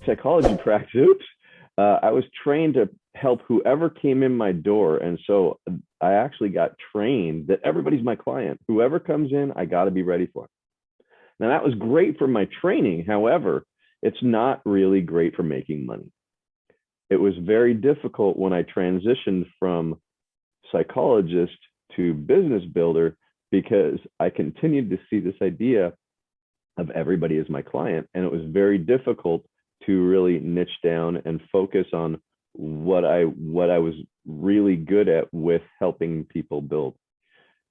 psychology practice. I was trained to help whoever came in my door. And so I actually got trained that everybody's my client. Whoever comes in, I got to be ready for. Now, that was great for my training. However, it's not really great for making money. It was very difficult when I transitioned from psychologist to business builder because I continued to see this idea of everybody as my client. And it was very difficult to really niche down and focus on what I was really good at with helping people build.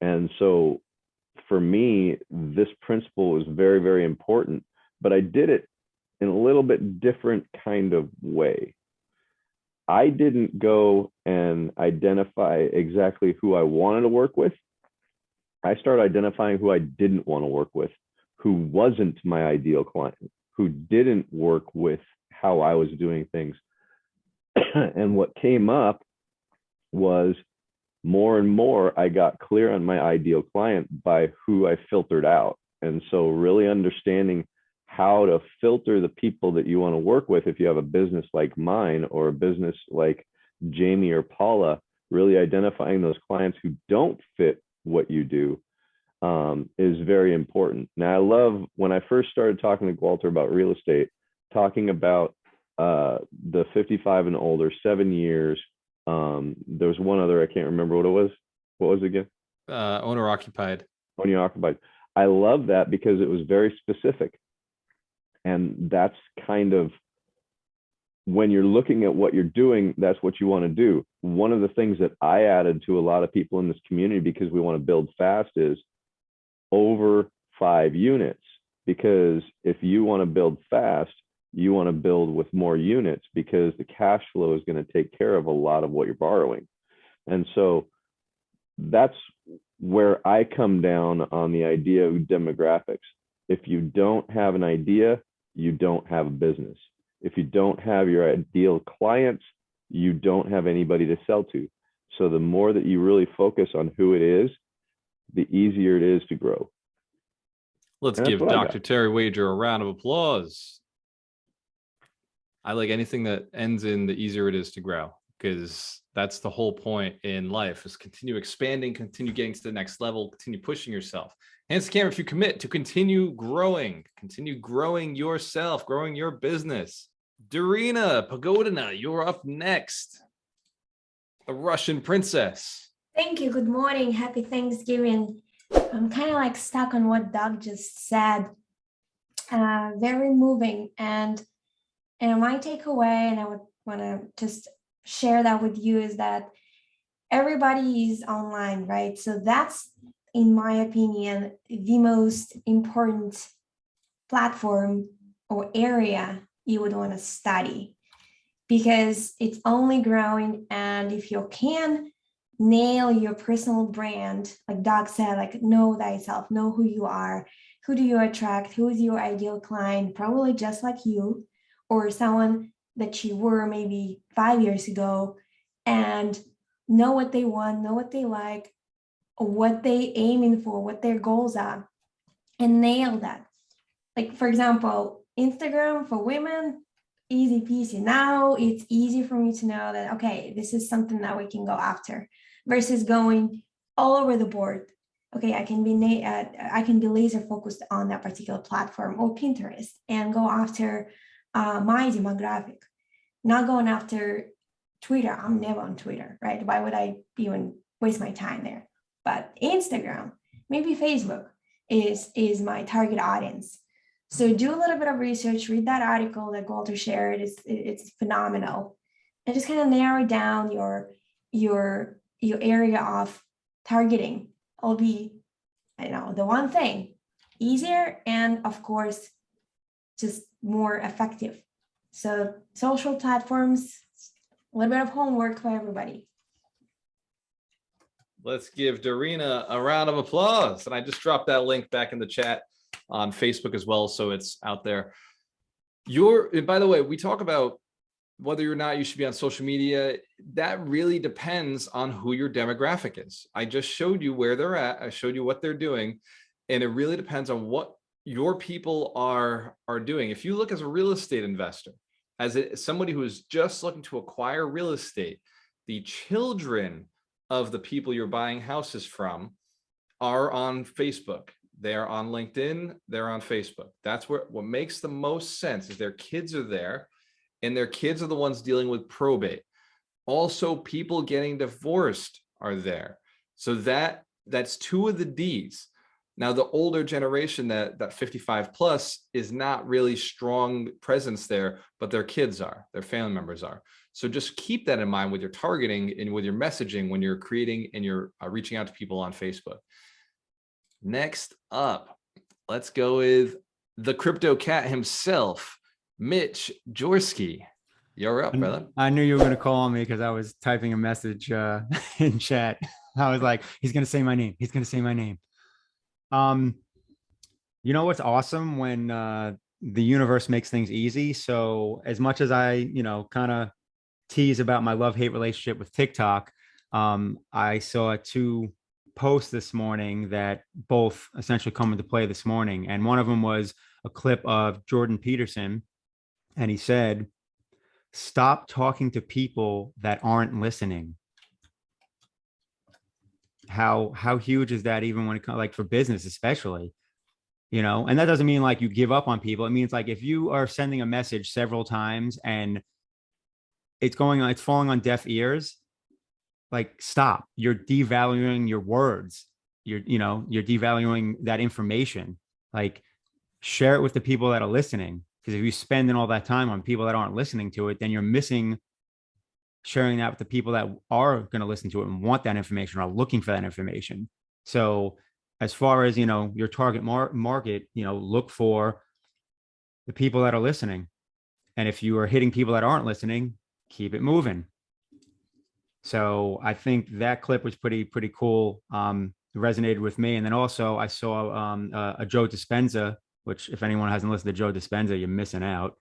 And so for me, this principle was very, very important, but I did it in a little bit different kind of way. I didn't go and identify exactly who I wanted to work with. I started identifying who I didn't want to work with, who wasn't my ideal client, who didn't work with how I was doing things. And what came up was more and more I got clear on my ideal client by who I filtered out. And so really understanding how to filter the people that you want to work with if you have a business like mine or a business like Jamie or Paula, really identifying those clients who don't fit what you do is very important. Now, I love when I first started talking to Walter about real estate, talking about the 55 and older, 7 years. There was one other, I can't remember what it was. What was it again? Owner occupied. Owner occupied. I love that because it was very specific. And that's kind of when you're looking at what you're doing, that's what you want to do. One of the things that I added to a lot of people in this community because we want to build fast is over 5 units. Because if you want to build fast, you want to build with more units because the cash flow is going to take care of a lot of what you're borrowing. And so that's where I come down on the idea of demographics. If you don't have an idea, you don't have a business. If you don't have your ideal clients, you don't have anybody to sell to. So the more that you really focus on who it is, the easier it is to grow. Let's give Dr. Terry Wager a round of applause. I like anything that ends in the easier it is to grow, because that's the whole point in life, is continue expanding, continue getting to the next level, continue pushing yourself. Hands to camera if you commit to continue growing yourself, growing your business. Darina Pagodina, you're up next. The Russian princess. Thank you. Good morning. Happy Thanksgiving. I'm kind of like stuck on what Doug just said. Very moving. And my takeaway, and I would want to just share that with you, is that everybody is online, right? So that's, in my opinion, the most important platform or area you would want to study, because it's only growing. And if you can nail your personal brand, like Doug said, like know thyself, know who you are, who do you attract, who is your ideal client, probably just like you, or someone that you were maybe 5 years ago, and know what they want, know what they like, what they aiming for, what their goals are, and nail that. Like, for example, Instagram for women, easy peasy. Now it's easy for me to know that, okay, this is something that we can go after, versus going all over the board. Okay, I can be laser focused on that particular platform, or Pinterest, and go after my demographic, not going after Twitter. I'm never on Twitter, right? Why would I even waste my time there? But Instagram, maybe Facebook is my target audience. So do a little bit of research, read that article that Walter shared. It's phenomenal. And just kind of narrow down your area of targeting. It'll be, the one thing easier, and of course, just more effective. So social platforms, a little bit of homework for everybody. Let's give Darina a round of applause. And I just dropped that link back in the chat on Facebook as well, so it's out there. And by the way, we talk about whether or not you should be on social media. That really depends on who your demographic is. I just showed you where they're at. I showed you what they're doing. And it really depends on what your people are doing. If you look as a real estate investor, somebody who is just looking to acquire real estate, the children of the people you're buying houses from are on Facebook. They're on LinkedIn. They're on Facebook. That's what makes the most sense is their kids are there, and their kids are the ones dealing with probate. Also, people getting divorced are there. So that's two of the D's. Now, the older generation, that 55 plus, is not really strong presence there, but their kids are, their family members are. So just keep that in mind with your targeting and with your messaging when you're creating and you're reaching out to people on Facebook. Next up, let's go with the crypto cat himself, Mitch Jorsky. You're up, brother. I knew you were going to call on me because I was typing a message in chat. I was like, he's going to say my name. He's going to say my name. You know what's awesome? When the universe makes things easy. So as much as I, kind of tease about my love-hate relationship with TikTok, I saw 2 posts this morning that both essentially come into play this morning. And one of them was a clip of Jordan Peterson. And he said, "Stop talking to people that aren't listening." How huge is that, even when it comes, like, for business, especially, and that doesn't mean like you give up on people. It means like if you are sending a message several times and it's falling on deaf ears, like, stop. You're devaluing your words. You're devaluing that information. Like, share it with the people that are listening. Because if you spend all that time on people that aren't listening to it, then you're missing sharing that with the people that are going to listen to it and want that information or are looking for that information. So as far as, your target market, look for the people that are listening. And if you are hitting people that aren't listening, keep it moving. So I think that clip was pretty cool. Resonated with me. And then also I saw a Joe Dispenza, which, if anyone hasn't listened to Joe Dispenza, you're missing out.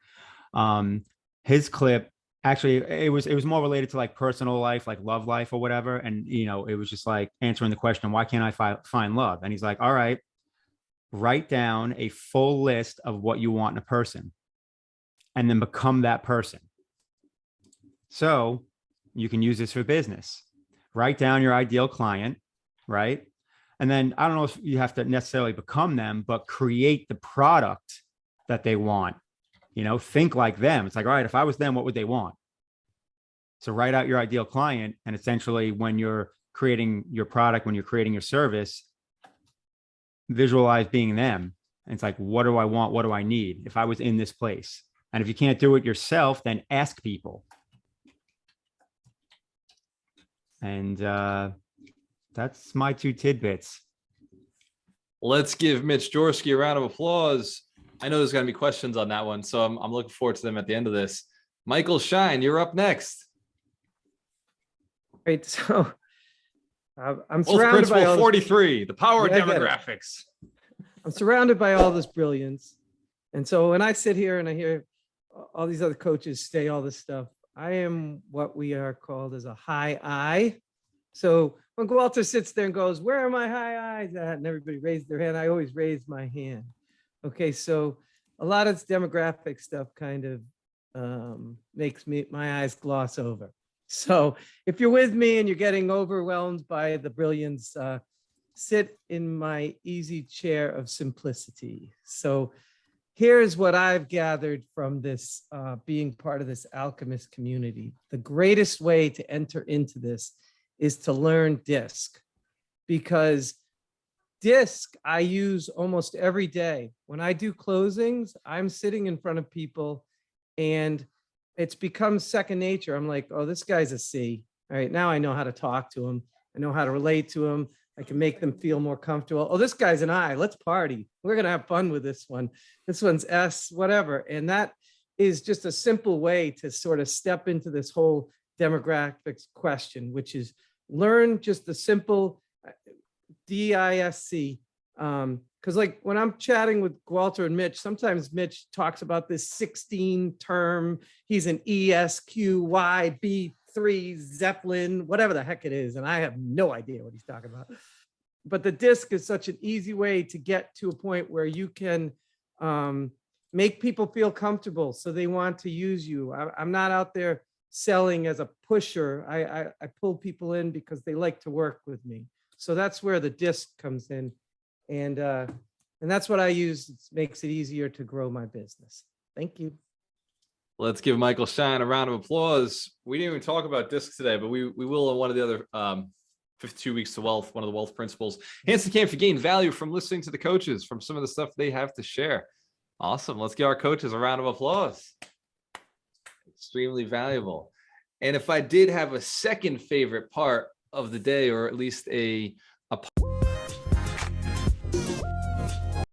His clip, actually, it was more related to like personal life, like love life or whatever. And, it was just like answering the question, why can't I find love? And he's like, all right, write down a full list of what you want in a person and then become that person. So you can use this for business. Write down your ideal client, right? And then I don't know if you have to necessarily become them, but create the product that they want. Think like them. It's like, all right, if I was them, what would they want? So write out your ideal client. And essentially, when you're creating your product, when you're creating your service, visualize being them. And it's like, what do I want? What do I need if I was in this place? And if you can't do it yourself, then ask people. And that's my 2 tidbits. Let's give Mitch Jorsky a round of applause. I know there's going to be questions on that one, so I'm looking forward to them at the end of this. Michael Shine, you're up next. Great. So I'm surrounded by 43, the power of demographics. I'm surrounded by all this brilliance. And so when I sit here and I hear all these other coaches say all this stuff, I am what we are called as a high I. So when Walter sits there and goes, "Where are my high I's at?" and everybody raised their hand, I always raise my hand. Okay, so a lot of this demographic stuff kind of makes my eyes gloss over. So if you're with me and you're getting overwhelmed by the brilliance, sit in my easy chair of simplicity. So here's what I've gathered from this, being part of this alchemist community. The greatest way to enter into this is to learn DISC, because DISC I use almost every day. When I do closings, I'm sitting in front of people and it's become second nature. I'm like, oh, this guy's a C. All right, now I know how to talk to him. I know how to relate to him. I can make them feel more comfortable. Oh, this guy's an I. Let's party. We're going to have fun with this one. This one's S, whatever. And that is just a simple way to sort of step into this whole demographics question, which is learn just the simple DISC. Because like when I'm chatting with Walter and Mitch, sometimes Mitch talks about this 16 term. He's an ESQYB3 Zeppelin, whatever the heck it is. And I have no idea what he's talking about. But the DISC is such an easy way to get to a point where you can make people feel comfortable so they want to use you. I'm not out there selling as a pusher. I pull people in because they like to work with me. So that's where the disc comes in. And that's what I use. It makes it easier to grow my business. Thank you. Let's give Michael Shine a round of applause. We didn't even talk about discs today, but we will on one of the other 52 Weeks to Wealth, one of the wealth principles. Hanson Camp, you gain value from listening to the coaches, from some of the stuff they have to share. Awesome. Let's give our coaches a round of applause. Extremely valuable. And if I did have a second favorite part of the day, or at least a